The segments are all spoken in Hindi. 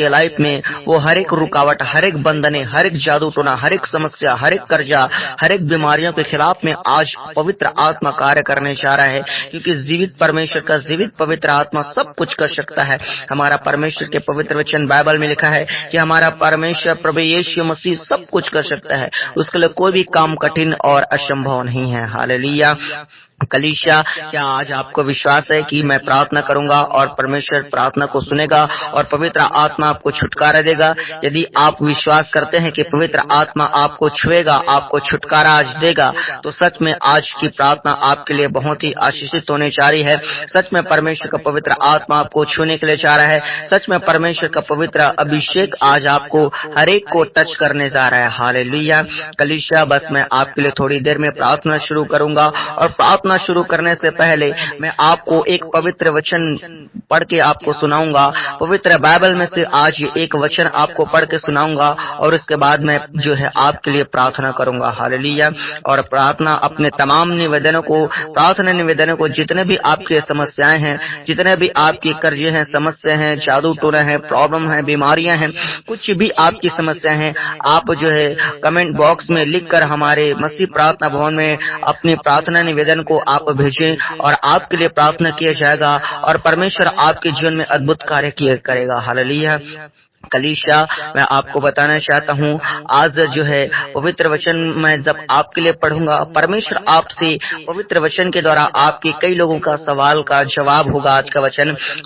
आपके लाइफ में वो हर एक रुकावट, हर एक बंधने, हर एक जादू टोना, हर एक समस्या, हर एक कर्जा, हर एक बीमारियों के खिलाफ में आज पवित्र आत्मा कार्य करने जा रहा है, क्योंकि जीवित परमेश्वर का जीवित पवित्र आत्मा सब कुछ कर सकता है। हमारा परमेश्वर के पवित्र वचन बाइबल में लिखा है कि हमारा परमेश्वर प्रभु यीशु मसीह सब कुछ कर सकता है, उसके लिए कोई भी काम कठिन और असंभव नहीं है। हालेलुया। कलीसिया, क्या आज आपको विश्वास है कि मैं प्रार्थना करूंगा और परमेश्वर प्रार्थना को सुनेगा और पवित्र आत्मा आपको छुटकारा देगा? यदि आप विश्वास करते हैं कि पवित्र आत्मा आपको छुएगा, आपको छुटकारा आज देगा, तो सच में आज की प्रार्थना आपके लिए बहुत ही आशीषित होने जा रही है। सच में परमेश्वर का पवित्र आत्मा आपको छूने के लिए जा रहा है। सच में परमेश्वर का पवित्र अभिषेक आज आपको हर एक को टच करने जा रहा है। हालेलुया। कलीसिया, बस मैं आपके लिए थोड़ी देर में प्रार्थना शुरू करूंगा और प्रार्थना शुरू करने से पहले मैं आपको एक पवित्र वचन पढ़ के आपको सुनाऊंगा। पवित्र बाइबल में से आज एक वचन आपको पढ़ के सुनाऊंगा और उसके बाद मैं जो है आपके लिए प्रार्थना करूंगा। हालेलुया। और प्रार्थना अपने तमाम निवेदनों को, प्रार्थना निवेदनों को, जितने भी आपकी समस्याएं हैं, जितने भी आपके कर्जे हैं, समस्या हैं, जादू टोना है, प्रॉब्लम है, बीमारियां हैं, कुछ भी आपकी समस्या है, आप जो है कमेंट बॉक्स में लिखकर हमारे मसीह प्रार्थना भवन में अपनी प्रार्थना निवेदन को आप भेजें और आपके लिए प्रार्थना किया जाएगा और परमेश्वर आपके जीवन में अद्भुत कार्य किया करेगा। हालेलुया। कलीसिया, मैं आपको बताना चाहता हूँ, आज जो है पवित्र वचन मैं जब आपके लिए पढ़ूंगा, परमेश्वर आपसे पवित्र वचन के द्वारा आपके कई लोगों का सवाल का जवाब होगा।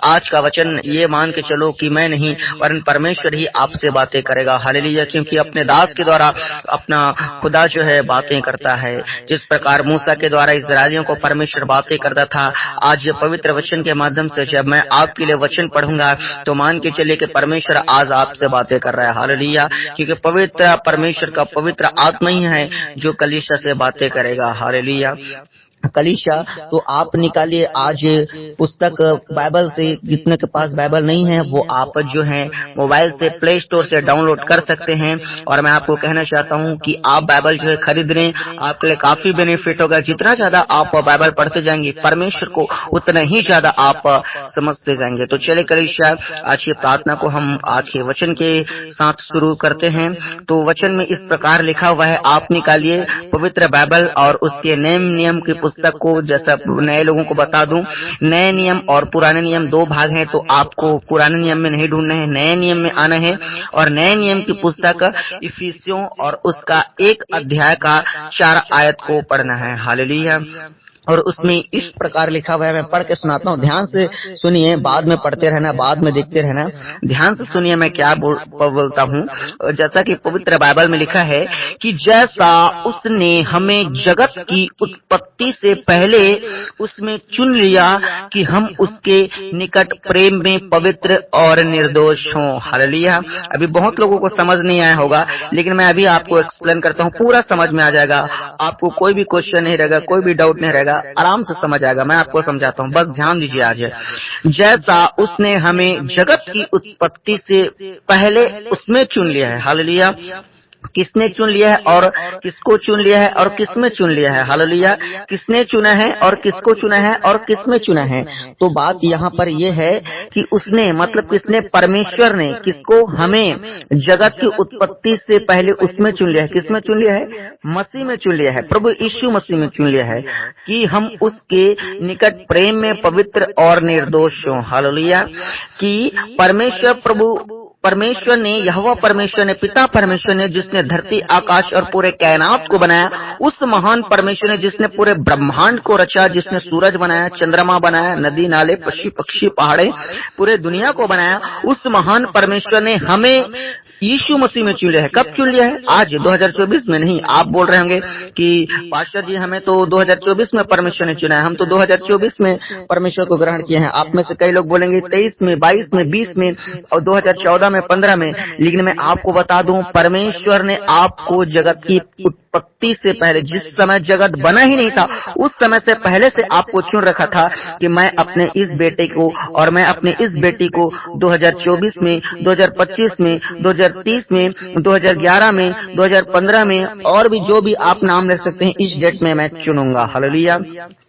आज का वचन ये मान के चलो कि मैं नहीं, वरन परमेश्वर ही आपसे बातें करेगा। हालेलुया। क्योंकि अपने दास के द्वारा अपना खुदा जो है बातें करता है। जिस प्रकार मूसा के द्वारा इस्राएलियों को परमेश्वर बातें करता था, आज ये पवित्र वचन के माध्यम से जब मैं आपके लिए वचन पढ़ूंगा तो मान के चलिए कि परमेश्वर आज आपसे बातें कर रहा है। हालेलुया। क्योंकि पवित्र परमेश्वर का पवित्र आत्मा ही है जो कलीसिया से बातें करेगा। हालेलुया। कलीसिया, तो आप निकालिए आज पुस्तक बाइबल से, जितने के पास बाइबल नहीं है वो आप जो है मोबाइल से प्ले स्टोर से डाउनलोड कर सकते हैं। और मैं आपको कहना चाहता हूं कि आप बाइबल जो है खरीद लें, आपके लिए काफी बेनिफिट होगा। जितना ज्यादा आप बाइबल पढ़ते जाएंगे परमेश्वर को, उतना ही ज्यादा आप समझते जाएंगे। तो चले कलीसिया, आज की प्रार्थना को हम आज के वचन के साथ शुरू करते हैं। तो वचन में इस प्रकार लिखा हुआ है, आप निकालिए पवित्र बाइबल और उसके नियम की पुस्तक को। जैसा नए लोगों को बता दूं, नए नियम और पुराने नियम दो भाग हैं, तो आपको पुराने नियम में नहीं ढूंढना है, नए नियम में आना है। और नए नियम की पुस्तक इफिसियों और उसका 1 अध्याय का 4 आयत को पढ़ना है। हालेलुया। और उसमें इस प्रकार लिखा हुआ है, मैं पढ़ के सुनाता हूँ, ध्यान से सुनिए, बाद में पढ़ते रहना, बाद में देखते रहना। ध्यान से सुनिए मैं क्या बोलता हूँ। जैसा कि पवित्र बाइबल में लिखा है कि जैसा उसने हमें जगत की उत्पत्ति से पहले उसमें चुन लिया कि हम उसके निकट प्रेम में पवित्र और निर्दोष हों। हालेलुया। अभी बहुत लोगों को समझ नहीं आया होगा, लेकिन मैं अभी आपको एक्सप्लेन करता हूँ, पूरा समझ में आ जाएगा। आपको कोई भी क्वेश्चन नहीं रहेगा, कोई भी डाउट नहीं रहेगा, आराम से समझ आएगा। मैं आपको समझाता हूँ, बस ध्यान दीजिए। आज जैसा उसने हमें जगत की उत्पत्ति से पहले उसमें चुन लिया है। हालेलुया। किसने चुन लिया है और किसको चुन लिया है और किसमें चुन लिया है? हालेलुया। किसने चुना है और किसको चुना है और किसमें चुना है? तो बात यहाँ पर यह है कि उसने, मतलब किसने? परमेश्वर ने किसको? हमें जगत की उत्पत्ति से पहले उसमें चुन लिया है। किसमें चुन लिया है? मसीह में चुन लिया है, प्रभु यीशु मसीह में चुन लिया है कि हम उसके निकट प्रेम में पवित्र और निर्दोष हों। हालेलुया। कि परमेश्वर ने, यहोवा परमेश्वर ने, पिता परमेश्वर ने, जिसने धरती आकाश और पूरे कायनात को बनाया, उस महान परमेश्वर ने जिसने पूरे ब्रह्मांड को रचा, जिसने सूरज बनाया, चंद्रमा बनाया, नदी नाले, पशु पक्षी, पहाड़े, पूरे दुनिया को बनाया, उस महान परमेश्वर ने हमें यीशु मसीह में चुन लिया है। कब चुन लिया है? आज 2024 में नहीं। आप बोल रहे होंगे कि पास्टर जी हमें तो 2024 में परमेश्वर ने चुना है, हम तो 2024 में परमेश्वर को ग्रहण किए हैं। आप में से कई लोग बोलेंगे 23 में, 22 में, 20 में और 2014 में, 15 में। लेकिन मैं आपको बता दूं, परमेश्वर ने आपको जगत की उत्पत्ति से पहले, जिस समय जगत बना ही नहीं था, उस समय से पहले से आपको चुन रखा था कि मैं अपने इस बेटे को और मैं अपने इस बेटी को 2024 में, 2025 में, 2030 में, 2011 में, 2015 में और भी जो भी आप नाम रख सकते हैं, इस डेट में मैं चुनूंगा। हालेलुया।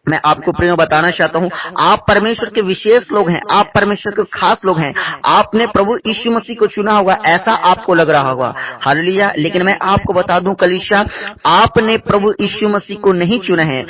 मैं आपको प्रियो बताना चाहता हूँ, आप परमेश्वर के विशेष लोग हैं, आप परमेश्वर के खास लोग हैं। आपने प्रभु यीशु मसीह को चुना होगा, ऐसा आपको लग रहा होगा। हालेलुया। लेकिन मैं आपको बता दूं कलीसिया, आपने प्रभु यीशु मसीह को नहीं चुना है,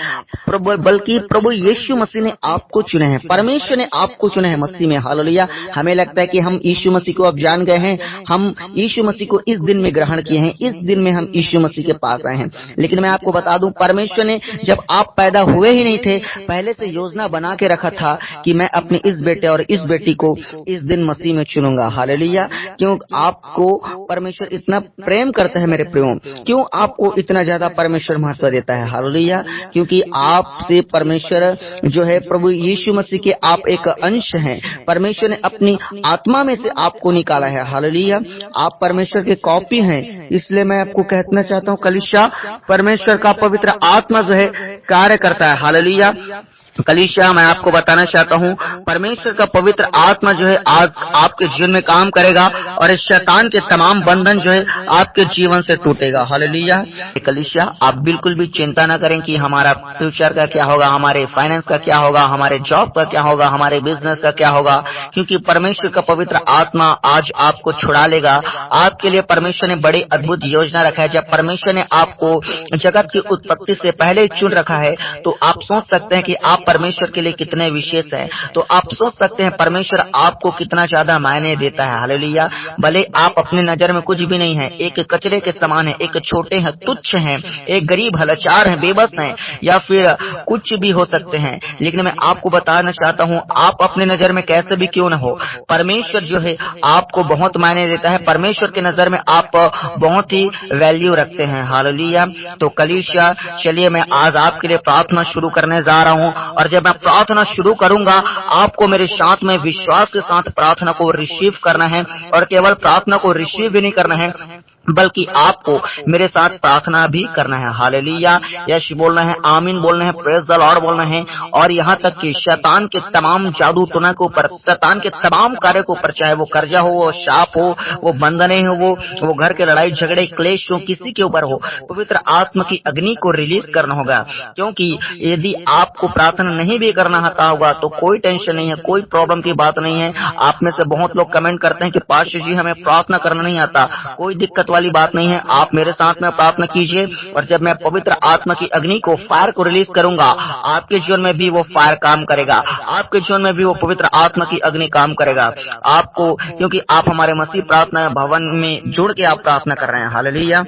बल्कि प्रभु यीशु मसीह ने आपको चुना है। परमेश्वर ने आपको चुना है मसीह में। हालेलुया। हमें लगता है कि हम यीशु मसीह को अब जान गए हैं, हम यीशु मसीह को इस दिन में ग्रहण किए हैं, इस दिन में हम यीशु मसीह के पास आए हैं। लेकिन मैं आपको बता दूं, परमेश्वर ने जब आप पैदा हुए ही नहीं थे, पहले से योजना बना के रखा था कि मैं अपने इस बेटे और इस बेटी को इस दिन मसीह में चुनूंगा। हालेलुया। क्यों आपको परमेश्वर इतना प्रेम करता है मेरे प्रियो, क्यों आपको इतना ज्यादा परमेश्वर महत्व देता है। हालेलुया। क्योंकि आपसे परमेश्वर जो है प्रभु यीशु मसीह के आप एक अंश हैं। परमेश्वर ने अपनी आत्मा में से आपको निकाला है। हालेलुया। आप परमेश्वर के कॉपी हैं। इसलिए मैं आपको कहना चाहता हूँ कलीसिया, परमेश्वर का पवित्र आत्मा जो है कार्य करता है। हालेलुया। कलीसिया, मैं आपको बताना चाहता हूँ, परमेश्वर का पवित्र आत्मा जो है आज आपके जीवन में काम करेगा और इस शैतान के तमाम बंधन जो है आपके जीवन से टूटेगा। हालेलुया। कलीसिया, आप बिल्कुल भी चिंता न करें कि हमारा फ्यूचर का क्या होगा, हमारे फाइनेंस का क्या होगा, हमारे जॉब का क्या होगा, हमारे बिजनेस का क्या होगा, क्योंकि परमेश्वर का पवित्र आत्मा आज आपको छुड़ा लेगा। आपके लिए परमेश्वर ने बड़ी अद्भुत योजना रखा है। जब परमेश्वर ने आपको जगत की उत्पत्ति से पहले चुन रखा है, तो आप सोच सकते हैं कि आप परमेश्वर के लिए कितने विशेष हैं। तो आप सोच सकते हैं परमेश्वर आपको कितना ज्यादा मायने देता है। हालेलुया। भले आप अपने नजर में कुछ भी नहीं है, एक कचरे के समान है, एक छोटे हैं, तुच्छ हैं, एक गरीब है, लाचार हैं, बेबस हैं, या फिर कुछ भी हो सकते हैं, लेकिन मैं आपको बताना चाहता हूँ, आप अपने नजर में कैसे भी क्यों न हो, परमेश्वर जो है आपको बहुत मायने देता है। परमेश्वर के नजर में आप बहुत ही वैल्यू रखते हैं। हालेलुया। तो कलीसिया, चलिए मैं आज आपके लिए प्रार्थना शुरू करने जा रहा हूँ, और जब मैं प्रार्थना शुरू करूंगा, आपको मेरे साथ में विश्वास के साथ प्रार्थना को रिसीव करना है, और केवल प्रार्थना को रिसीव भी नहीं करना है, बल्कि आपको मेरे साथ प्रार्थना भी करना है। हालेलुया। यश बोलना है, आमीन बोलना है, प्रेज द लॉर्ड बोलना है, और यहाँ तक कि शैतान के तमाम जादू टोना के ऊपर, शैतान के तमाम कार्य के ऊपर, चाहे वो कर्जा हो, वो शाप हो, वो बंधने हो, वो घर के लड़ाई झगड़े क्लेश हो, किसी के ऊपर हो, पवित्र आत्मा की अग्नि को रिलीज करना होगा। क्योंकि यदि आपको प्रार्थना नहीं भी करना आता होगा तो कोई टेंशन नहीं है, कोई प्रॉब्लम की बात नहीं है। आप में से बहुत लोग कमेंट करते हैं कि पास्टर जी हमें प्रार्थना करना नहीं आता, कोई दिक्कत वाली बात नहीं है। आप मेरे साथ में प्रार्थना कीजिए, और जब मैं पवित्र आत्मा की अग्नि को, फायर को रिलीज करूंगा, आपके जीवन में भी वो फायर काम करेगा, आपके जीवन में भी वो पवित्र आत्मा की अग्नि काम करेगा आपको, क्योंकि आप हमारे मसीह प्रार्थना भवन में जुड़ के आप प्रार्थना कर रहे हैं। हालेलुया।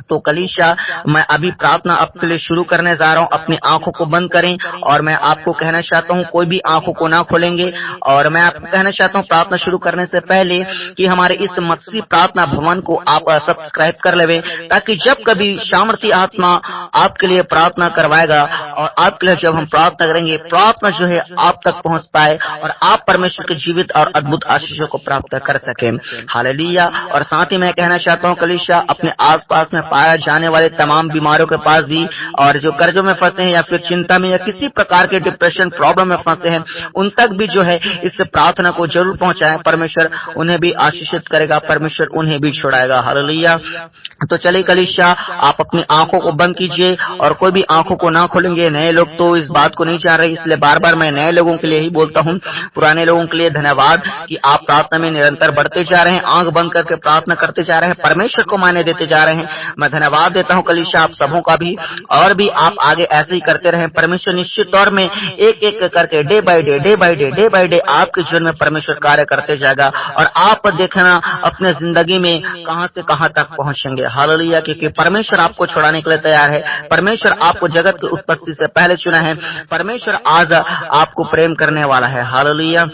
तो कलीसिया, मैं अभी प्रार्थना आपके लिए शुरू करने जा रहा हूँ। अपनी आंखों को बंद करें, और मैं आपको कहना चाहता हूँ, कोई भी आंखों को ना खोलेंगे, और मैं आपको कहना चाहता हूँ प्रार्थना शुरू करने से पहले कि हमारे इस मसीह प्रार्थना भवन को आप सब्सक्राइब कर लेवे, ताकि जब कभी सामर्थी आत्मा आपके लिए प्रार्थना करवाएगा, और आपके लिए जब हम प्रार्थना करेंगे, प्रार्थना जो है आप तक पहुंच पाए, और आप परमेश्वर के जीवित और अद्भुत आशीषों को प्राप्त कर सके। हालेलुया। और साथ ही मैं कहना चाहता हूँ कलीसिया, अपने आसपास में पाया जाने वाले तमाम बीमारियों के पास भी, और जो कर्जों में फंसे हैं, या फिर चिंता में, या किसी प्रकार के डिप्रेशन प्रॉब्लम में फंसे हैं, उन तक भी जो है इस प्रार्थना को जरूर पहुंचाएं। परमेश्वर उन्हें भी आशीषित करेगा, परमेश्वर उन्हें भी छुड़ाएगा। हालेलुया। तो चलिए कलीसिया, आप अपनी आंखों को बंद कीजिए, और कोई भी आंखों को ना खोलेंगे। नए लोग तो इस बात को नहीं जान रहे, इसलिए बार बार मैं नए लोगों के लिए ही बोलता हूँ। पुराने लोगों के लिए धन्यवाद कि आप प्रार्थना में निरंतर बढ़ते जा रहे हैं, आंख बंद करके प्रार्थना करते जा रहे हैं, परमेश्वर को मान्य देते जा रहे हैं। मैं धन्यवाद देता हूँ कलीसिया आप सबों का भी, और भी आप आगे ऐसे ही करते रहें। परमेश्वर निश्चित तौर में एक एक करके, डे बाय डे आपके जीवन में परमेश्वर कार्य करते जाएगा, और आप देखना अपने जिंदगी में कहां से कहां तक पहुंचेंगे। हालेलुया। क्योंकि परमेश्वर आपको छुड़ाने के लिए तैयार है, परमेश्वर आपको जगत की उत्पत्ति से पहले चुना है, परमेश्वर आज आपको प्रेम करने वाला है। हालेलुया।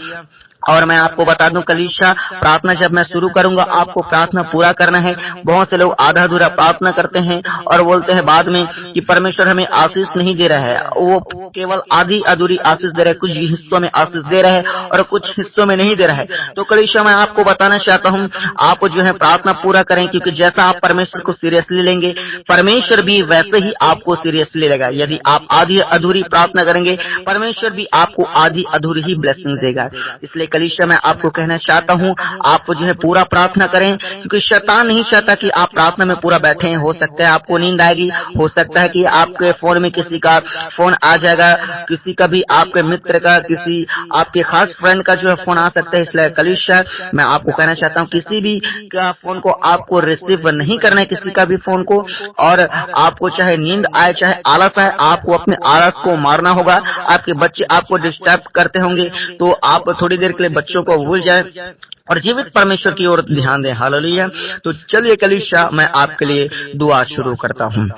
और मैं आपको बता दूं कलीसिया, प्रार्थना जब मैं शुरू करूंगा, आपको प्रार्थना पूरा करना है। बहुत से लोग आधा अधूरा प्रार्थना करते हैं और बोलते हैं बाद में कि परमेश्वर हमें आशीष नहीं दे रहा है, वो केवल आधी अधूरी आशीष दे रहा है, कुछ हिस्सों में आशीष दे रहा है और कुछ हिस्सों में नहीं दे रहा है। तो कलीसिया, मैं आपको बताना चाहता हूँ, आप जो है प्रार्थना पूरा करें, क्योंकि जैसा आप परमेश्वर को सीरियसली लेंगे, परमेश्वर भी वैसे ही आपको सीरियसली लेगा। यदि आप आधी अधूरी प्रार्थना करेंगे, परमेश्वर भी आपको आधी अधूरी ही ब्लेसिंग देगा। इसलिए कलीसिया मैं आपको कहना चाहता हूँ, आप जो है पूरा प्रार्थना करें, क्योंकि शैतान नहीं चाहता कि आप प्रार्थना में पूरा बैठे। हो सकता है आपको नींद आएगी, हो सकता है कि आपके फोन में किसी का फोन आ जाएगा, किसी का भी आपके मित्र का, किसी आपके खास फ्रेंड का जो है फोन आ सकता है। इसलिए कलीसिया मैं आपको कहना चाहता हूँ, किसी भी का फोन को आपको रिसीव नहीं करना है, किसी का भी फोन को। और आपको चाहे नींद आए चाहे आलस आए, आपको अपने आलस को मारना होगा। आपके बच्चे आपको डिस्टर्ब करते होंगे तो आप थोड़ी देर के लिए बच्चों को भूल जाए और जीवित परमेश्वर की ओर ध्यान दें। हालेलुया। तो चलिए कलीसिया मैं आपके लिए दुआ शुरू करता हूँ।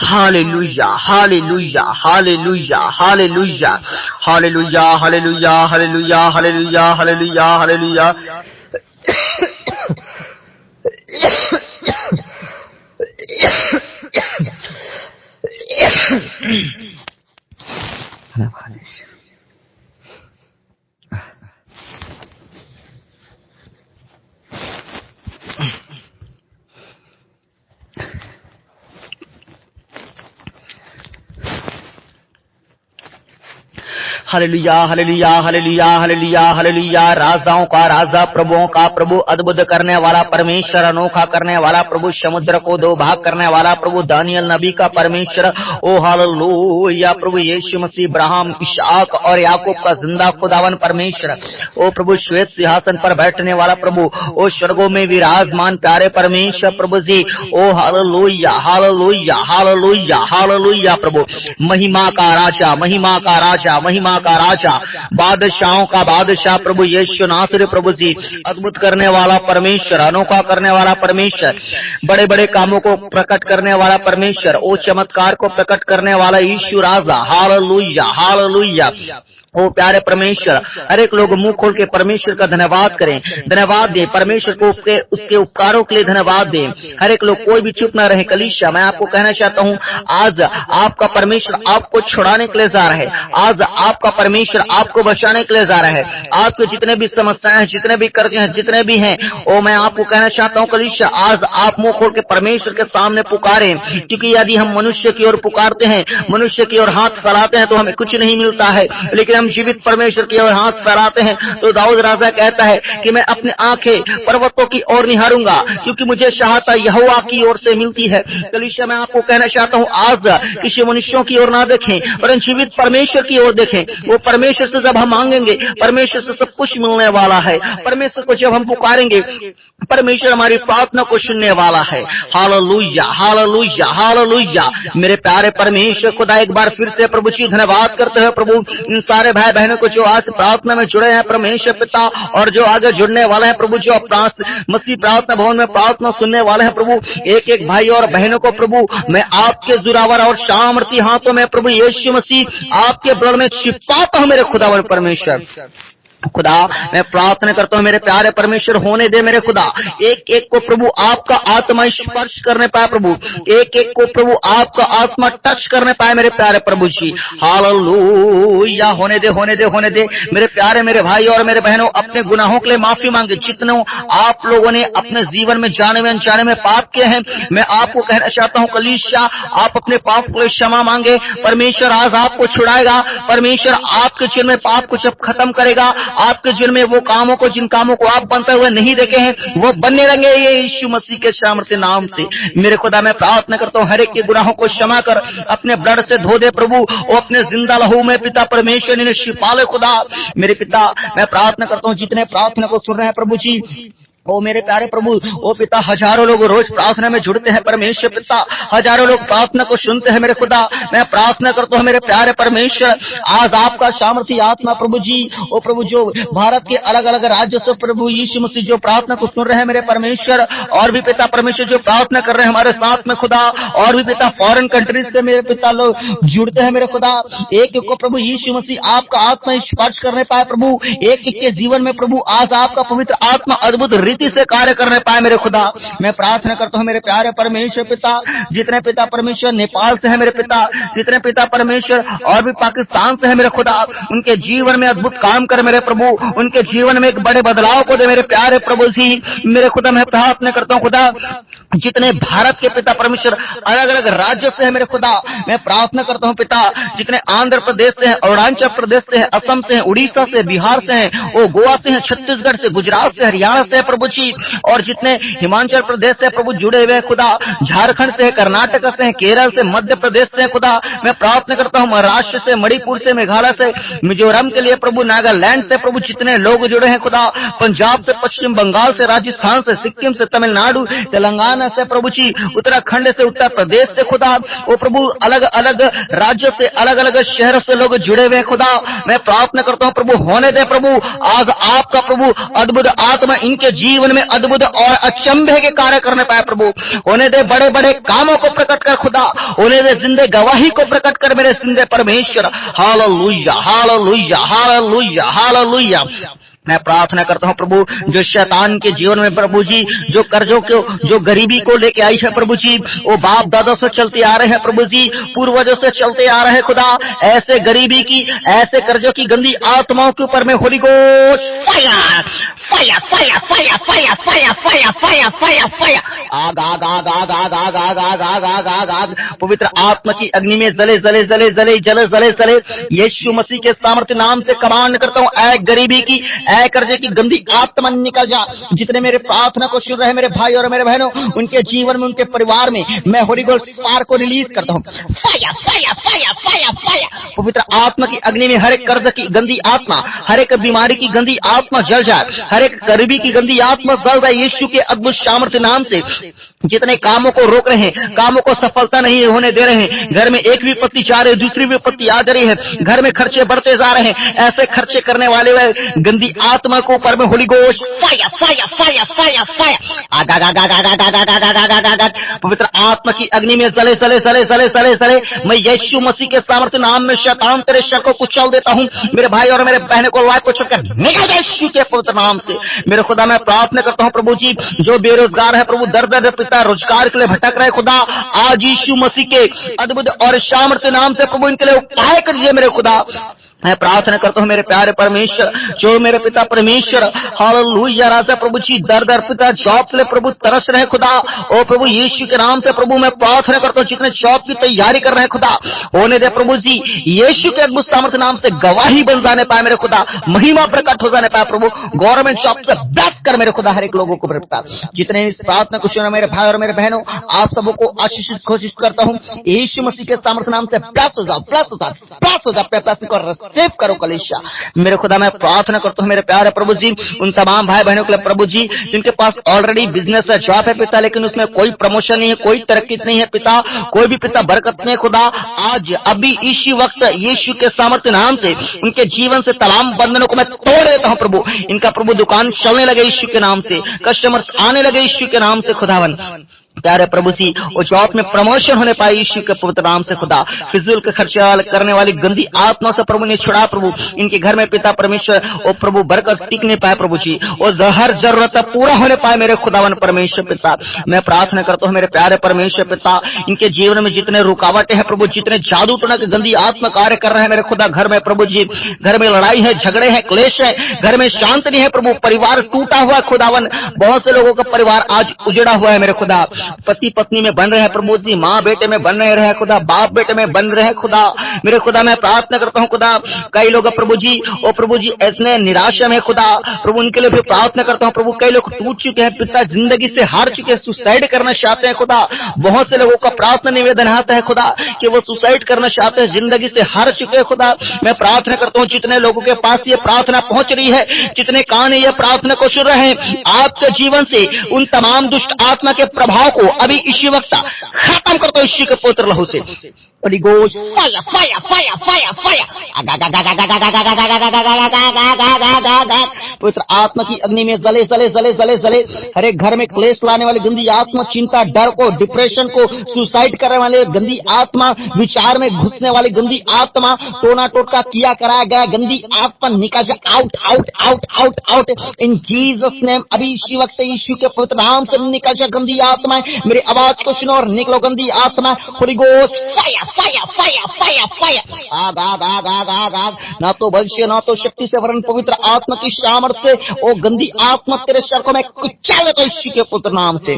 Hallelujah, hallelujah, hallelujah, hallelujah, hallelujah, hallelujah, hallelujah, hallelujah, hallelujah, hallelujah. Hallelujah, hallelujah, hallelujah, hallelujah, hallelujah. राजाओं का राजा, प्रभुओं का प्रभु, अद्भुत करने वाला परमेश्वर, अनोखा करने वाला प्रभु, समुद्र को दो भाग करने वाला प्रभु, दानियल नबी का परमेश्वर। ओ हालेलुया प्रभु यीशु मसीह, इब्राहिम, इसहाक और याकूब का जिंदा खुदावन परमेश्वर। ओ प्रभु श्वेत सिंहासन पर बैठने वाला प्रभु, ओ स्वर्गों में विराजमान प्यारे परमेश्वर प्रभु जी। ओ हालेलुया, हालेलुया, हालेलुया, हालेलुया प्रभु। महिमा का राजा, महिमा का राजा, महिमा का राजा, बादशाहों का बादशाह प्रभु यीशु नासरी प्रभु जी। अद्भुत करने वाला परमेश्वर, अनोखा करने वाला परमेश्वर, बड़े बड़े कामों को प्रकट करने वाला परमेश्वर, ओ चमत्कार को प्रकट करने वाला यीशु राजा। Hallelujah, hallelujah. ओ प्यारे परमेश्वर, हर एक लोग मुंह खोल के परमेश्वर का धन्यवाद करें, धन्यवाद दें परमेश्वर को, उसके उपकारों के लिए धन्यवाद दें। हर एक लोग कोई भी चुप ना रहे। कलीसिया मैं आपको कहना चाहता हूँ, आज आपका परमेश्वर आपको छुड़ाने के लिए जा रहा है, आज आपका परमेश्वर आपको बचाने के लिए जा रहा है। आपके जितने भी समस्याएं हैं, जितने भी कर्जे हैं, जितने भी हैं, ओ मैं आपको कहना चाहता हूँ कलीसिया, आज आप मुंह खोल के परमेश्वर के सामने पुकारें, क्योंकि यदि हम मनुष्य की ओर पुकारते हैं, मनुष्य की ओर हाथ फैलाते हैं तो हमें कुछ नहीं मिलता है, लेकिन हम जीवित परमेश्वर की ओर हाथ फैलाते हैं तो दाऊद राजा कहता है कि मैं अपनी आंखें पर्वतों की ओर निहारूंगा, क्योंकि मुझे सहायता यहोवा की ओर से मिलती है। कलीसिया मैं आपको कहना चाहता हूँ, आज किसी मनुष्यों की ओर ना देखें, परंतु जीवित परमेश्वर की ओर देखें। वो परमेश्वर से जब हम मांगेंगे, परमेश्वर से सब कुछ मिलने वाला है। परमेश्वर को जब हम पुकारेंगे, परमेश्वर हमारी प्रार्थना को सुनने वाला है। Hallelujah, hallelujah, hallelujah. मेरे प्यारे परमेश्वर खुदा, एक बार फिर से प्रभु जी धन्यवाद करते हैं प्रभु इन सारे भाई बहनों को जो आज प्रार्थना में जुड़े हैं परमेश्वर पिता, और जो आगे जुड़ने वाले हैं प्रभु, जो मसीह प्रार्थना भवन में प्रार्थना सुनने वाले हैं प्रभु, एक एक भाई और बहनों को प्रभु मैं आपके जुरावर और सामर्थी हाथों में प्रभु यीशु मसीह आपके ब्लड में छिपाता हूं मेरे खुदावर परमेश्वर। खुदा मैं प्रार्थना करता हूँ मेरे प्यारे परमेश्वर, होने दे मेरे खुदा, एक एक को प्रभु आपका आत्मा स्पर्श करने पाए प्रभु, एक एक को प्रभु आपका आत्मा टच करने पाए मेरे प्यारे प्रभु जी। हालेलुया। होने दे, होने दे, होने दे मेरे प्यारे मेरे भाई और मेरे बहनों, अपने गुनाहों के लिए माफी मांगे। जितने आप लोगों ने अपने जीवन में जाने में अनजाने में पाप किए हैं, मैं आपको कहना चाहता हूँ कलीसिया, आप अपने पाप के लिए क्षमा मांगे। परमेश्वर आज आपको छुड़ाएगा। परमेश्वर आपके जीवन में पाप को जब खत्म करेगा, आपके जीवन में वो कामों को, जिन कामों को आप बनते हुए नहीं देखे हैं, वो बनने लगे ये यीशु मसीह के सामर्थ्य नाम से। मेरे खुदा मैं प्रार्थना करता हूँ, हर एक के गुनाहों को क्षमा कर, अपने ब्लड से धो दे प्रभु, और अपने जिंदा लहू में पिता परमेश्वर ने शिफा ले खुदा। मेरे पिता मैं प्रार्थना करता हूँ, जितने प्रार्थना को सुन रहे हैं प्रभु जी, ओ मेरे प्यारे प्रभु, ओ पिता, हजारों लोग रोज प्रार्थना में जुड़ते हैं परमेश्वर पिता, हजारों लोग प्रार्थना को सुनते हैं मेरे खुदा। मैं प्रार्थना करता हूँ मेरे प्यारे परमेश्वर, आज आपका सामर्थी आत्मा प्रभु जी, ओ प्रभु जो भारत के अलग अलग राज्यों से प्रभु यीशु मसीह जो प्रार्थना को सुन रहे हैं मेरे परमेश्वर, और भी पिता परमेश्वर जो प्रार्थना कर रहे हैं हमारे साथ में खुदा, और भी पिता फॉरेन कंट्रीज से मेरे पिता लोग जुड़ते हैं मेरे खुदा। एक एक को प्रभु यीशु मसीह आपका आत्मा स्पर्श करने पाए प्रभु, एक एक के जीवन में प्रभु आज आपका पवित्र आत्मा अद्भुत रीति से कार्य करने पाए मेरे खुदा। मैं प्रार्थना करता हूँ मेरे प्यारे परमेश्वर पिता, जितने पिता परमेश्वर नेपाल से है मेरे पिता, जितने पिता परमेश्वर और भी पाकिस्तान से है मेरे खुदा, उनके जीवन में अद्भुत काम कर मेरे प्रभु, उनके जीवन में एक बड़े बदलाव को दे मेरे प्यारे प्रभु जी। मेरे खुदा मैं प्रार्थना करता हूँ खुदा, जितने भारत के पिता परमेश्वर अलग अलग राज्य से है मेरे खुदा, मैं प्रार्थना करता हूँ पिता, जितने आंध्र प्रदेश से हैं, अरुणाचल प्रदेश से हैं, असम से हैं, उड़ीसा से, बिहार से हैं, वो गोवा से हैं, छत्तीसगढ़ से, गुजरात से, हरियाणा से प्रभु जी, और जितने हिमाचल प्रदेश से प्रभु जुड़े हुए हैं खुदा, झारखंड से, कर्नाटक से हैं, केरल से, मध्य प्रदेश से खुदा, मैं प्रार्थना करता हूँ महाराष्ट्र से, मणिपुर से, मेघालय से, मिजोरम के लिए प्रभु, नागालैंड से प्रभु जितने लोग जुड़े हैं खुदा, पंजाब से, पश्चिम बंगाल से, राजस्थान से, सिक्किम से, तमिलनाडु, तेलंगाना से प्रभु जी, उत्तराखंड से, उत्तर प्रदेश से खुदा, वो प्रभु अलग अलग राज्य से, अलग अलग शहर से लोग जुड़े हुए खुदा, मैं प्रार्थना करता हूँ प्रभु होने दे प्रभु, आज आपका प्रभु अद्भुत आत्मा इनके जीवन में अद्भुत और अचंभे के कार्य करने पाए प्रभु, होने दे बड़े बड़े कामों को प्रकट कर खुदा, होने दे जिंदे गवाही को प्रकट कर मेरे जिंदे परमेश्वर, हालेलुया हालेलुया हालेलुया हालेलुया। मैं प्रार्थना करता हूँ प्रभु, जो शैतान के जीवन में प्रभु जी, जो कर्जों को, जो गरीबी को लेके आई है प्रभु जी, वो बाप दादा से चलते आ रहे हैं प्रभु जी, पूर्वजों से चलते आ रहे हैं खुदा, ऐसे गरीबी की, ऐसे कर्जों की गंदी आत्माओं के ऊपर में होली गोश्त fire fire fire fire fire fire fire fire fire fire, आग आग आग आग आग आग आग आग आग आग आग आग, पवित्र आत्मा की अग्नि में जले जले जले जले जले जले जले, यीशु मसीह के सामर्थ्य नाम से कमांड करता हूँ, ऐ गरीबी की, ऐ कर्जे की गंदी आत्मा निकल जा। जितने मेरे प्रार्थना को सुन रहे मेरे भाई और मेरे बहनों, उनके जीवन में, उनके परिवार में मैं होली गोस्ट फायर को रिलीज करता हूँ, fire fire fire fire fire, पवित्र आत्मा की अग्नि में हर एक कर्ज की गंदी आत्मा, हर एक बीमारी की गंदी आत्मा जल जाए, हर एक गरीबी की गंदी आत्मा जल जाए यीशु के अद्भुत सामर्थ्य नाम से। जितने कामों को रोक रहे हैं, कामों को सफलता नहीं होने दे रहे हैं, घर में एक विपत्ति जा रही है, दूसरी विपत्ति आ जा रही है, घर में खर्चे बढ़ते जा रहे हैं, ऐसे खर्चे करने वाले गंदी आत्मा को ऊपर में होली गोश्त fire fire fire fire fire, पवित्र आत्मा की अग्नि में जले जले जले जले जले जले, मैं यीशु मसीह के सामर्थ्य नाम में शैतान तेरे शर को कुचल देता हूँ, मेरे भाई और मेरे बहनों को लाइफ को छोड़कर निकल जाए यीशु के पवित्र नाम से। मेरे खुदा मैं प्रार्थना करता हूँ प्रभु जी, जो बेरोजगार है प्रभु, दर दर पिता रोजगार के लिए भटक रहे खुदा, आज यीशु मसीह के अद्भुत और सामर्थ्य नाम से प्रभु इनके लिए उपाय करिए मेरे खुदा। मैं प्रार्थना करता हूँ मेरे प्यारे परमेश्वर, जो मेरे पिता परमेश्वर, हालेलुया राजा प्रभु जी, दर दर पिता जॉब के लिए प्रभु तरस रहे खुदा, ओ प्रभु यीशु के नाम से प्रभु मैं प्रार्थना करता हूँ, जितने जॉब की तैयारी कर रहे हैं खुदा, होने दे प्रभु जी, यीशु के अद्भुत सामर्थ्य नाम से गवाही बन जाने पाए मेरे खुदा, महिमा प्रकट हो जाने पाए प्रभु, गवर्नमेंट जॉब से बैक कर मेरे खुदा हर एक लोगों को पिता। जितने इस प्रार्थना को सुना मेरे भाई और मेरे बहनों, आप सबको आशीषित कोशिश करता हूँ यीशु मसीह के सामर्थ्य नाम से, प्लस हो जाओ प्लस हो जाओ प्लस हो जाओ, प्लस कर सेव करो कलेशा। मेरे खुदा मैं प्रार्थना करता हूँ मेरे प्यारे प्रभु जी, उन तमाम भाई बहनों के लिए प्रभु जी, जिनके पास ऑलरेडी बिजनेस है, जॉब है पिता, लेकिन उसमें कोई प्रमोशन नहीं है, कोई तरक्की नहीं है पिता, कोई भी पिता बरकत नहीं है खुदा, आज अभी इसी वक्त यीशु के सामर्थ्य नाम से उनके जीवन से तमाम बंधनों को मैं तोड़ देता हूँ प्रभु, इनका प्रभु दुकान चलने लगे यीशु के नाम से, कस्टमर्स आने लगे यीशु के नाम से खुदावन। प्यारे प्रभु जी, वो जॉब में प्रमोशन होने पाए यीशु के पवित्र नाम से खुदा, फिजूल के खर्चा करने वाली गंदी आत्मा से प्रभु ने छुड़ा प्रभु, इनके घर में पिता परमेश्वर ओ प्रभु बरकत टिकने पाए प्रभु जी, और हर जरूरत पूरा होने पाए मेरे खुदावन परमेश्वर पिता। मैं प्रार्थना करता हूँ मेरे प्यारे परमेश्वर पिता, इनके जीवन में जितने रुकावटें हैं प्रभु, जितने जादू टोना की गंदी आत्मा कार्य कर रहे हैं मेरे खुदा, घर में प्रभु जी, घर में लड़ाई है, झगड़े हैं, क्लेश है, घर में शांति नहीं है प्रभु, परिवार टूटा हुआ है खुदावन, बहुत से लोगों का परिवार आज उजड़ा हुआ है मेरे खुदा, पति पत्नी में बन रहे हैं प्रभु जी, माँ बेटे में बन रहे हैं खुदा, बाप बेटे में बन रहे हैं खुदा, मेरे खुदा मैं प्रार्थना करता हूँ खुदा, कई लोग प्रभु जी, ओ प्रभु जी इतने निराशा में खुदा प्रभु, उनके लिए भी प्रार्थना करता हूँ प्रभु, कई लोग टूट चुके हैं पिता, जिंदगी से हार चुके हैं, सुसाइड करना चाहते हैं खुदा, बहुत से लोगों का प्रार्थना निवेदन आता है खुदा कि वो सुसाइड करना चाहते हैं, जिंदगी से हार चुके हैं खुदा। मैं प्रार्थना करता हूँ जितने लोगों के पास ये प्रार्थना पहुंच रही है, जितने कान ये प्रार्थना को सुन रहे हैं, आपके जीवन से उन तमाम दुष्ट आत्मा के प्रभाव को अभी इसी वक्त खत्म कर दो यीशु के पवित्र लहू से। Holy Ghost, fire, fire, fire, fire, fire. पवित्र आत्मा की अग्नि में जले जले जले जले जले, हर एक घर में क्लेश लाने वाली गंदी आत्मा, चिंता, डर को, डिप्रेशन को, सुसाइड करने वाले गंदी आत्मा, विचार में घुसने वाली गंदी आत्मा, टोना टोटका किया कराया गया गंदी आत्मा निकल जाए, out out out out out in Jesus name. अभी इसी वक्त यीशु के पवित्र नाम से निकल जाए गंदी आत्मा, मेरी आवाज को सुनो और निकलो गंदी आत्मा। Holi Ghost, fire fire fire fire fire, आग आग आग आग आग आग, ना तो बल से ना तो शक्ति से वरन पवित्र आत्मा की सामर्थ से ओ गंदी आत्मा तेरे सर को मैं कुचल देता हूं यीशु के पुत्र नाम से।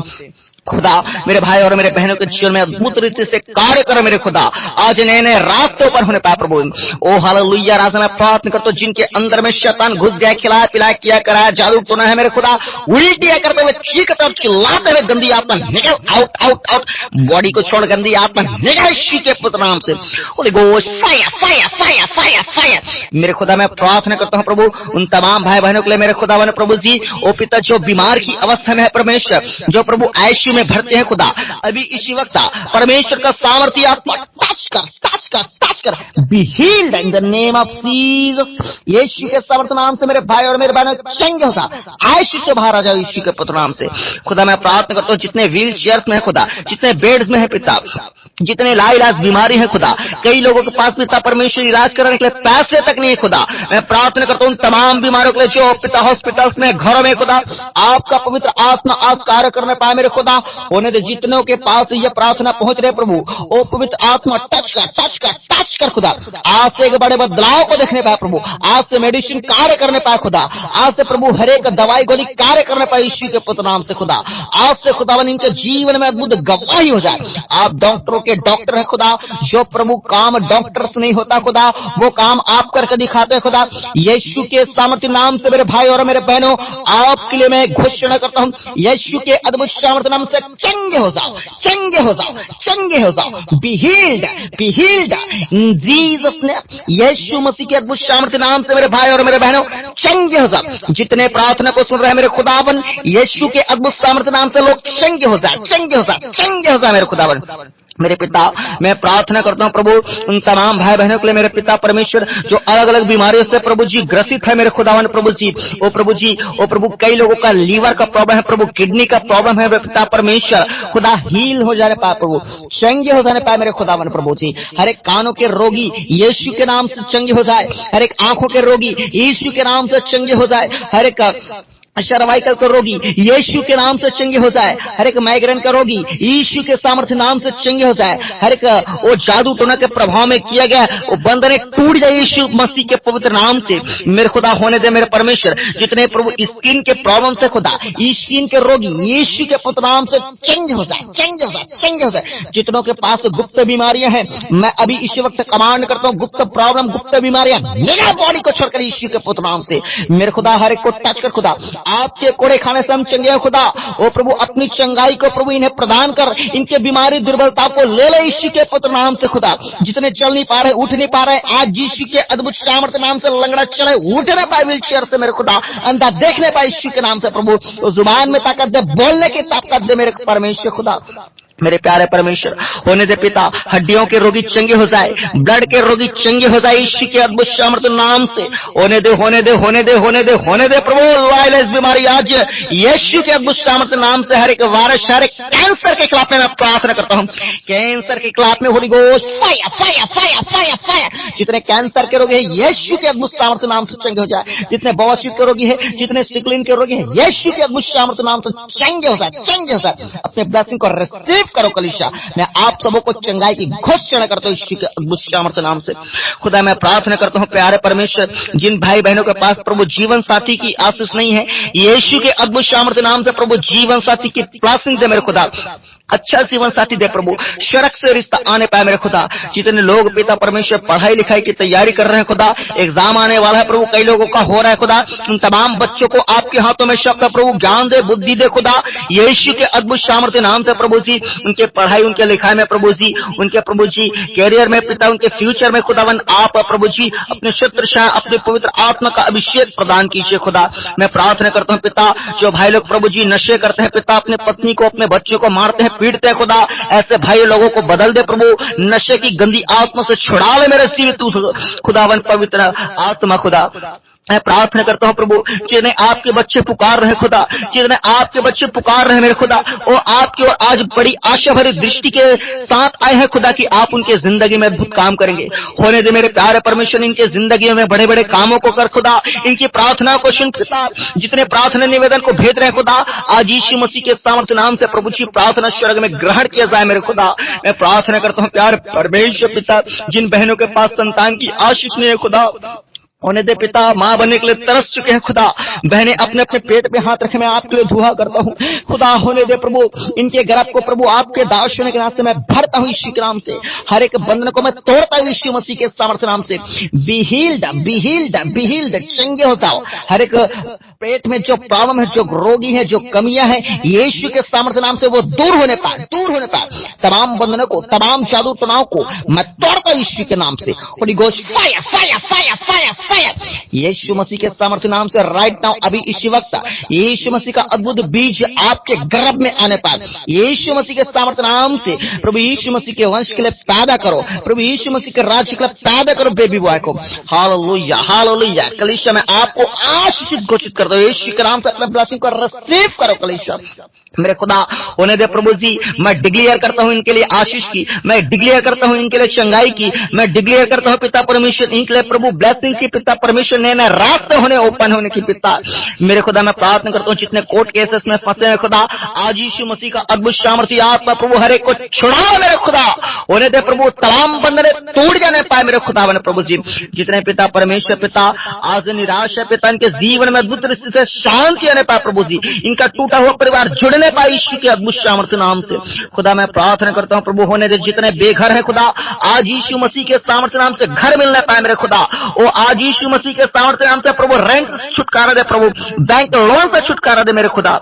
खुदा मेरे भाई और मेरे बहनों के जीवन में अद्भुत रीति से कार्य करो मेरे खुदा। आज नए नए रास्तों पर होने पाए प्रभु। ओ हालेलुया। राजा मैं प्रार्थना करता हूं जिनके अंदर में शैतान घुस गया, खिलाया पिलाया किया कराया, जादू टोना है मेरे खुदा, उल्टियां करते हुए चीखते और चिल्लाते हुए गंदी आत्मा निकल, आउट आउट आउट। बॉडी को छोड़ गंदी आत्मा निकल यीशु के पुत्र नाम से। Holy Ghost fire fire fire fire fire. मेरे खुदा मैं प्रार्थना करता हूं प्रभु उन तमाम भाई बहनों के लिए मेरे खुदा प्रभु जी। ओ पिता जो बीमार की अवस्था में है परमेश्वर, जो प्रभु आईसीयू में भरते हैं खुदा, अभी इसी वक्त परमेश्वर का सामर्थ्य आत्मा टच कर टच कर टच कर। Be healed in the name of Jesus. यीशु के सामर्थ्य नाम से मेरे भाई और मेरे बहनों चंगे होता आईसीयू से बाहर आ जाओ यीशु के पुत्र नाम से। खुदा मैं प्रार्थना करता हूं जितने व्हील चेयर्स में है खुदा, जितने बेड्स में है पिता, जितने लाइलाज बीमारी है खुदा, कई लोगों के पास पिता परमेश्वर इलाज कराने के लिए पैसे तक नहीं है खुदा, मैं प्रार्थना करता हूं तमाम बीमारों के लिए जो पिता हॉस्पिटल्स में घरों में खुदा आपका पवित्र आत्मा आज कार्य करने पाए मेरे खुदा। होने दे जितनों के पास ये प्रार्थना पहुंच रहे प्रभु, ओ पवित्र आत्मा टच कर टच कर टच कर खुदा। आज से एक बड़े बदलाव को देखने पाए प्रभु, आज से मेडिसिन कार्य करने पाए खुदा, आज से प्रभु हर एक दवाई गोली कार्य करने पाए यीशु के पुत्र नाम से खुदा। आज से खुदावन इनके जीवन में अद्भुत गवाही हो जाए। आप डॉक्टरों के डॉक्टर है खुदा, जो प्रभु काम डॉक्टर से नहीं होता खुदा, वो काम आप करके दिखाते हैं खुदा। यीशु के सामर्थ्य नाम से मेरे भाई और मेरे बहनों आपके लिए मैं घोषणा करता हूं, यीशु के अद्भुत सामर्थ्य नाम से चंगे हो जाओ, चंगे हो जाओ, चंगे हो जाओ। बी हील्ड इन जीसस ने। यीशु मसीह के अद्भुत सामर्थ्य नाम से मेरे भाई और मेरे बहनों चंगे हो जाओ। जितने प्रार्थना को सुन रहे हैं मेरे खुदावन, यीशु के अद्भुत सामर्थ्य नाम से लोग चंगे हो जाए, चंगे हो जाए, चंगे हो जाए मेरे खुदावन। मेरे पिता मैं प्रार्थना करता हूं प्रभु उन तमाम भाई बहनों के लिए मेरे पिता परमेश्वर जो अलग अलग बीमारियों से प्रभु जी ग्रसित है मेरे खुदावन प्रभु जी। ओ प्रभु जी, ओ प्रभु कई लोगों का लीवर का प्रॉब्लम है प्रभु, किडनी का प्रॉब्लम है मेरे पिता परमेश्वर। खुदा हील हो जाने पाए प्रभु, चंगे हो जाने पाए मेरे खुदावन प्रभु जी। हर एक कानों के रोगी यीशु के नाम से चंगे हो जाए, हर एक आंखों के रोगी यीशु के नाम से चंगे हो जाए, हर एक सर्वाइकल का रोगी यीशु के नाम से चंगे हो जाए, हर एक माइग्रेन का रोगी यीशु के सामर्थ्य नाम से चंगे हो जाए, हर एक वो जादू टोना के प्रभाव में किया गया वो बंधने टूट जाए यीशु मसीह के पवित्र नाम से मेरे खुदा। होने दे मेरे परमेश्वर जितने प्रभु स्किन के प्रॉब्लम से खुदा, स्किन के रोगी यीशु के पवित्र नाम से चंगे हो जाए, चंगे हो जाए, चंगे हो जाए। जितनों के पास गुप्त बीमारियां हैं मैं अभी इसी वक्त कमांड करता हूं, गुप्त प्रॉब्लम गुप्त बीमारियां मेरा बॉडी को छोड़कर यीशु के पवित्र नाम से मेरे खुदा हर एक को टच कर खुदा। आपके कोड़े खाने से हम चंगे हैं खुदा। ओ प्रभु अपनी चंगाई को प्रभु इन्हें प्रदान कर, इनके बीमारी दुर्बलता को ले ले यीशु के पुत्र नाम से खुदा। जितने चल नहीं पा रहे, उठ नहीं पा रहे, आज यीशु के अद्भुत सामर्थ्य नाम से लंगड़ा चले, उठ नहीं पाए व्हील चेयर से मेरे खुदा, अंधा देख नहीं पाए यीशु के नाम से प्रभु। तो जुबान में ताकत दे, बोलने की ताकत दे मेरे परमेश्वर खुदा। मेरे प्यारे परमेश्वर होने दे पिता हड्डियों के रोगी चंगे हो जाए, ब्लड के रोगी चंगे हो जाए यीशु के अद्भुत सामर्थ्य नाम से। होने दे होने दे होने दे होने दे होने दे प्रभु। वायरस बीमारी आज यीशु के अद्भुत सामर्थ्य नाम से हर एक वायरस, हर एक कैंसर के खिलाफ में मैं प्रार्थना करता हूं, कैंसर के खिलाफ में Holi Ghost fire fire fire fire fire. जितने कैंसर के रोगी है यीशु के अद्भुत सामर्थ्य नाम से चंगे हो जाए, जितने बवासीर के रोगी है, जितने सिकलिन के रोगी है यीशु के अद्भुत सामर्थ्य नाम से चंगे हो जाए, चंगे हो जाए। अपने ब्लेसिंग को रिसीव करो कलीसिया। मैं आप सबों को चंगाई की घोषणा करता हूं यीशु के अद्भुत सामर्थ्य नाम से। खुदा मैं प्रार्थना करता हूं प्यारे परमेश्वर जिन भाई बहनों के पास प्रभु जीवन साथी की आशीष नहीं है, यीशु के अद्भुत सामर्थ्य नाम से प्रभु जीवन साथी की ब्लेसिंग दे मेरे खुदा, अच्छा जीवन साथी दे प्रभु, शरक से रिश्ता आने पाए मेरे खुदा। जितने लोग पिता परमेश्वर पढ़ाई लिखाई की तैयारी कर रहे हैं खुदा, एग्जाम आने वाला है प्रभु, कई लोगों का हो रहा है खुदा, उन तमाम बच्चों को आपके हाथों में शब्द प्रभु ज्ञान दे, बुद्धि दे खुदा, यीशु के अद्भुत सामर्थ्य नाम से प्रभु जी। उनके पढ़ाई उनके लिखाई में प्रभु जी, उनके प्रभु जी कैरियर में पिता, उनके फ्यूचर में खुदावन आप प्रभु जी अपने शत्रशाह अपने पवित्र आत्मा का अभिषेक प्रदान कीजिए खुदा। मैं प्रार्थना करता हूँ पिता जो भाई लोग प्रभु जी नशे करते हैं पिता, अपने पत्नी को अपने बच्चों को मारते हैं पीटते हैं खुदा, ऐसे भाई लोगों को बदल दे प्रभु, नशे की गंदी आत्मा से छुड़ा ले मेरे जीवित खुदावन पवित्र आत्मा खुदा। मैं प्रार्थना करता हूं प्रभु जिन्हें आपके बच्चे पुकार रहे खुदा, जिन्हें आपके बच्चे पुकार रहे मेरे खुदा, वो आपकी ओर आज बड़ी आशा भरी दृष्टि के साथ आए हैं खुदा कि आप उनके जिंदगी में अद्भुत काम करेंगे। होने दे मेरे प्यारे परमेश्वर इनके जिंदगी में बड़े बड़े कामों को कर खुदा, इनकी प्रार्थना को सुन पिता, जितने प्रार्थना निवेदन को भेज रहे खुदा, आज यीशु मसीह के सामर्थ्य नाम से प्रभु जी प्रार्थना स्वर्ग में ग्रहण किया जाए मेरे खुदा। मैं प्रार्थना करता हूँ प्यारे परमेश्वर पिता जिन बहनों के पास संतान की आशीष नहीं है खुदा, होने दे पिता, माँ बनने के लिए तरस चुके हैं खुदा। बहनें अपने अपने पेट पे हाथ रखे, मैं आपके लिए दुआ करता हूँ खुदा। होने दे प्रभु इनके गर्भ को प्रभु आपके दास होने के नाम से मैं भरता हूँ यीशु के नाम से। हर एक बंधन को मैं तोड़ता हूँ यीशु मसीह के सामर्थ्य नाम से। Be healed, be healed, be healed, चंगे हो जाओ। हर एक पेट में जो प्रॉब्लम है, जो रोगी है, जो कमियां है, यीशु के सामर्थ्य नाम से वो दूर होने पाए, दूर होने पाए। तमाम बंधनों को, तमाम जादू टोनाओं को मैं तोड़ता हूँ यीशु के नाम से। Holy Ghost fire, fire, fire, fire, fire, यीशु मसीह के सामर्थ्य नाम से राइट नाउ, अभी इसी वक्त यीशु मसीह का अद्भुत बीज आपके गर्भ में आने पाए। यीशु मसीह के सामर्थ्य नाम से प्रभु यीशु मसीह के वंश के लिए पैदा करो, प्रभु यीशु मसीह के राज्य के लिए पैदा करो बेबी बॉय को। Hallelujah, hallelujah. कलीसिया में आपको आशीषित घोषित कर दो यीशु के नाम से। अपने ब्लेसिंग को रिसीव करो कलीसिया मेरे खुदा। होने दे प्रभु जी, मैं डिक्लेयर करता हूं इनके लिए आशीष की, मैं डिक्लेयर करता हूं इनके लिए चंगाई की, मैं डिक्लेयर करता हूं पिता परमेश्वर इनके लिए प्रभु ब्लेसिंग की पिता परमेश्वर, नए नए रास्ते होने, ओपन होने की पिता मेरे खुदा। मैं प्रार्थना करता हूं जितने कोर्ट केसेस में फंसे हैं खुदा, आज यीशु मसीह का अद्भुत सामर्थ्य आत्मा प्रभु हर एक को छुड़ाओ मेरे खुदा। होने दे प्रभु तमाम बंधने टूट जाने पाए मेरे खुदा बने प्रभु जी। जितने पिता परमेश्वर पिता आज निराश है पिता, इनके जीवन में अद्भुत स्थिति से शांति आने पाए प्रभु जी। इनका टूटा हुआ परिवार जुड़ने पाए यीशु के अद्भुत सामर्थ्य नाम से खुदा। मैं प्रार्थना करता हूं प्रभु, होने दे जितने बेघर हैं खुदा, आज यीशु मसीह के सामर्थ्य नाम से घर मिलने पाए मेरे खुदा। वो आज यीशु मसीह के सामर्थ्य नाम से प्रभु रेंट छुटकारा दे प्रभु, बैंक लोन से छुटकारा दे मेरे खुदा।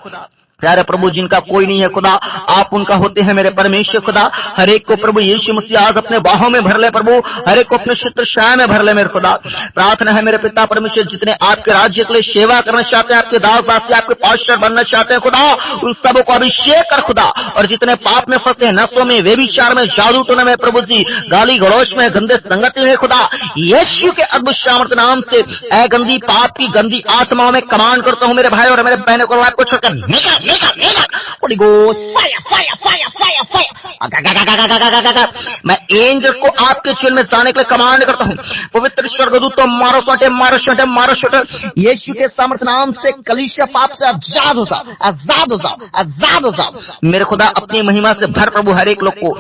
प्यारे प्रभु जिनका कोई नहीं है खुदा, आप उनका होते हैं मेरे परमेश्वर खुदा। हर एक को प्रभु यीशु मसीह आज अपने बाहों में भर ले प्रभु, हर एक को अपने क्षेत्र छाया में भर ले मेरे खुदा। प्रार्थना है मेरे पिता परमेश्वर, जितने आपके राज्य के लिए सेवा करना चाहते हैं, आपके दास दासी आपके पास्टर बनना चाहते हैं खुदा, उन सबों को अभिषेक कर खुदा। और जितने पाप में फंसे हैं, नशों में, व्यभिचार में, जादू टोने में प्रभु जी, गाली गलौज में, गंदे संगति में खुदा, यीशु के अद्भुत सामर्थ्य नाम से ऐ गंदी पाप की गंदी आत्माओं में कमांड करता हूं मेरे भाई और मेरे बहनों को, आपको छोड़कर निकल Holy Ghost, fire, fire, fire, fire, fire. मैं एंजल को आपके जीवन में जाने के लिए कमांड करता हूँ। पवित्र स्वर्गदूतों मारो सोटे, मारो सोटे, मारो सोटे। यीशु के सामर्थ्य नाम से कलीसिया पाप से आजाद हो जाओ, आजाद हो जाओ, आजाद हो जाओ मेरे खुदा। अपनी महिमा से भर प्रभु हर एक लोग को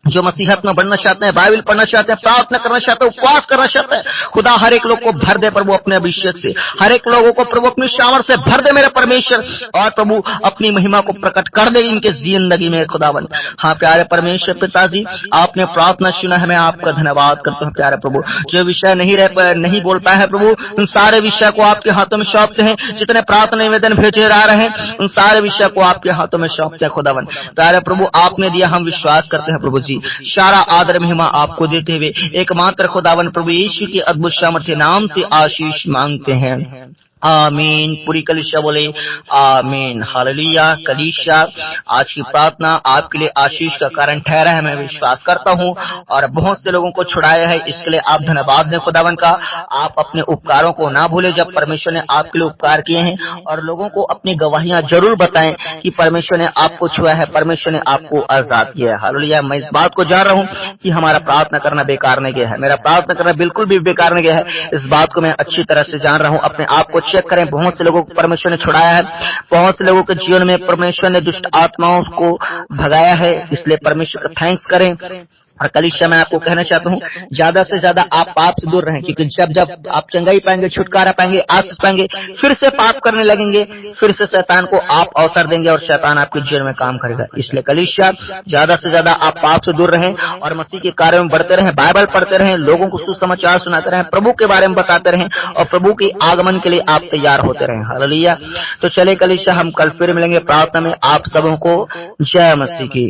जो मसीहत में बढ़ना चाहते हैं, बाइबल पढ़ना चाहते हैं, प्रार्थना करना चाहते हैं, उपवास करना चाहते हैं खुदा, हर एक लोग को भर दे प्रभु अपने अभिषेक से। हर एक लोगों को प्रभु अपनी सामर्थ से भर दे मेरे परमेश्वर, और प्रभु अपनी महिमा को प्रकट कर दे इनके जिंदगी में खुदावन। हाँ प्यारे परमेश्वर पिताजी, आपने प्रार्थना सुना है, मैं आपका धन्यवाद करता हूँ प्यारे प्रभु। जो विषय नहीं बोल पाए हैं प्रभु, उन सारे विषय को आपके हाथों में सौंपते हैं। जितने प्रार्थना निवेदन भेजे जा रहे हैं, उन सारे विषय को आपके हाथों में सौंपते हैं खुदावन। प्यारे प्रभु आपने दिया, हम विश्वास करते हैं प्रभु जी। सारा आदर महिमा आपको देते हुए एकमात्र खुदावन प्रभु यीशु के अद्भुत सामर्थ्य नाम से आशीष मांगते हैं, आमीन। पूरी कलीसिया बोले आमीन, हालेलुया। कलीसिया आज की प्रार्थना आपके लिए आशीष का कारण ठहरा है, मैं विश्वास करता हूँ, और बहुत से लोगों को छुड़ाया है, इसके लिए आप धन्यवाद दें खुदावन का। आप अपने उपकारों को ना भूले, जब परमेश्वर ने आपके लिए उपकार किए हैं, और लोगों को अपनी गवाहियां जरूर बताएं कि परमेश्वर ने आपको छुआ है, परमेश्वर ने आपको आजाद किया है। हालेलुया। मैं इस बात को जान रहा हूँ कि हमारा प्रार्थना करना बेकार नहीं गया है, मेरा प्रार्थना करना बिल्कुल भी बेकार नहीं गया है। इस बात को मैं अच्छी तरह से जान रहा हूँ। अपने आप को चेक करें, बहुत से लोगों को परमेश्वर ने छुड़ाया है, बहुत से लोगों के जीवन में परमेश्वर ने दुष्ट आत्माओं को भगाया है, इसलिए परमेश्वर का थैंक्स करें। और कलीसिया मैं आपको कहना चाहता हूँ, ज्यादा से ज्यादा आप पाप से दूर रहें, क्योंकि जब आप चंगाई पाएंगे, छुटकारा पाएंगे, आशीष पाएंगे, फिर से पाप करने लगेंगे, फिर से शैतान को आप अवसर देंगे और शैतान आपके जीवन में काम करेगा। इसलिए कलीसिया ज्यादा से ज्यादा आप पाप से दूर रहें और मसीह के कार्य में बढ़ते रहें, बाइबल पढ़ते रहें, लोगों को सुसमाचार सुनाते रहें, प्रभु के बारे में बताते रहें, और प्रभु के आगमन के लिए आप तैयार होते रहें। हालेलुया। तो चले कलीसिया, हम कल फिर मिलेंगे प्रार्थना में। आप सबों को जय मसीह की।